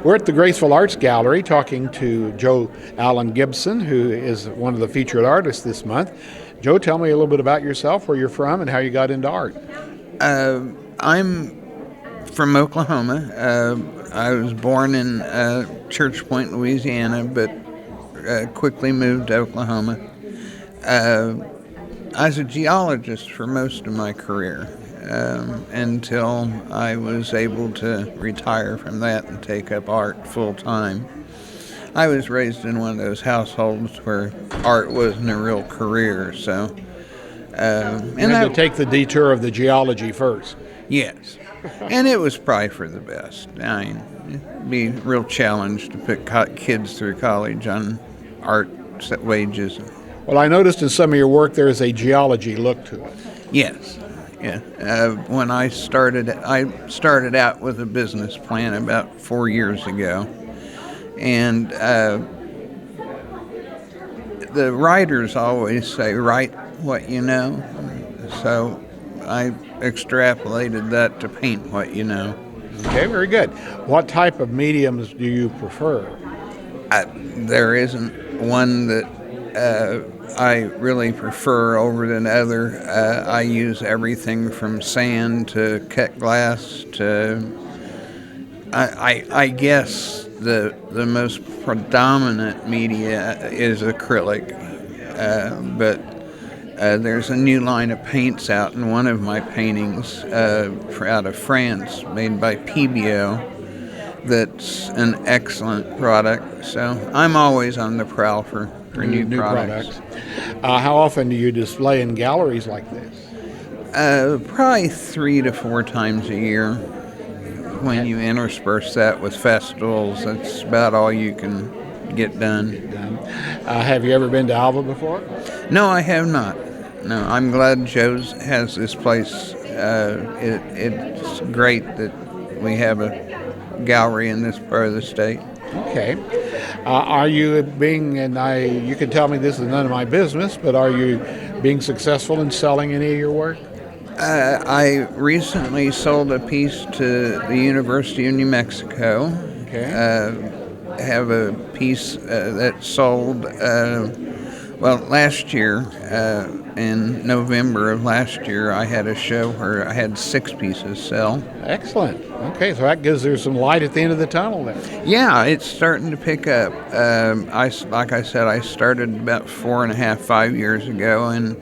We're at the Graceful Arts Gallery talking to Joeallen Gibson, who is one of the featured artists this month. Joe, tell me a little bit about yourself, where you're from, and how you got into art. I'm from Oklahoma. I was born in Church Point, Louisiana, but quickly moved to Oklahoma. I was a geologist for most of my career until I was able to retire from that and take up art full time. I was raised in one of those households where art wasn't a real career, so. You had to take the detour of the geology first. Yes, and it was probably for the best. I mean, it'd be a real challenge to put kids through college on art wages. Well, I noticed in some of your work there is a geology look to it. Yes, yeah. When I started out with a business plan about 4 years ago, and the writers always say, write what you know. So I extrapolated that to paint what you know. Okay, very good. What type of mediums do you prefer? There isn't one that I really prefer over than other. I use everything from sand to cut glass to, I guess the most predominant media is acrylic, but there's a new line of paints out in one of my paintings out of France made by PBO that's an excellent product. So I'm always on the prowl for new products. How often do you display in galleries like this? Probably 3 to 4 times a year. When you intersperse that with festivals, that's about all you can get done. Have you ever been to Alva before? No, I have not. No, I'm glad Joe's has this place. It's great that we have a gallery in this part of the state. Okay. Are you you can tell me this is none of my business, but are you being successful in selling any of your work? I recently sold a piece to the University of New Mexico. Okay. Have a piece that sold, last year, in November of last year, I had a show where I had 6 pieces sell. Excellent. Okay, so that gives there some light at the end of the tunnel there. Yeah, it's starting to pick up. Like I said, I started about 4.5, 5 years ago, and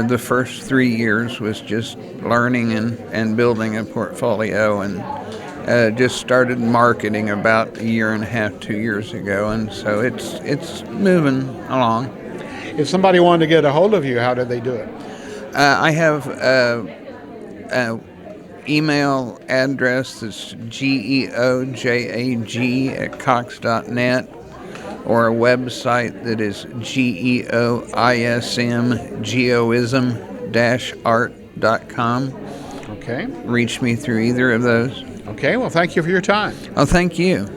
the first 3 years was just learning and building a portfolio, and just started marketing about 1.5, 2 years ago, and so it's moving along. If somebody wanted to get a hold of you, how did they do it? I have an email address that's geojag@cox.net, or a website that is geoism-art.com. Okay. Reach me through either of those. Okay, well, thank you for your time. Oh, thank you.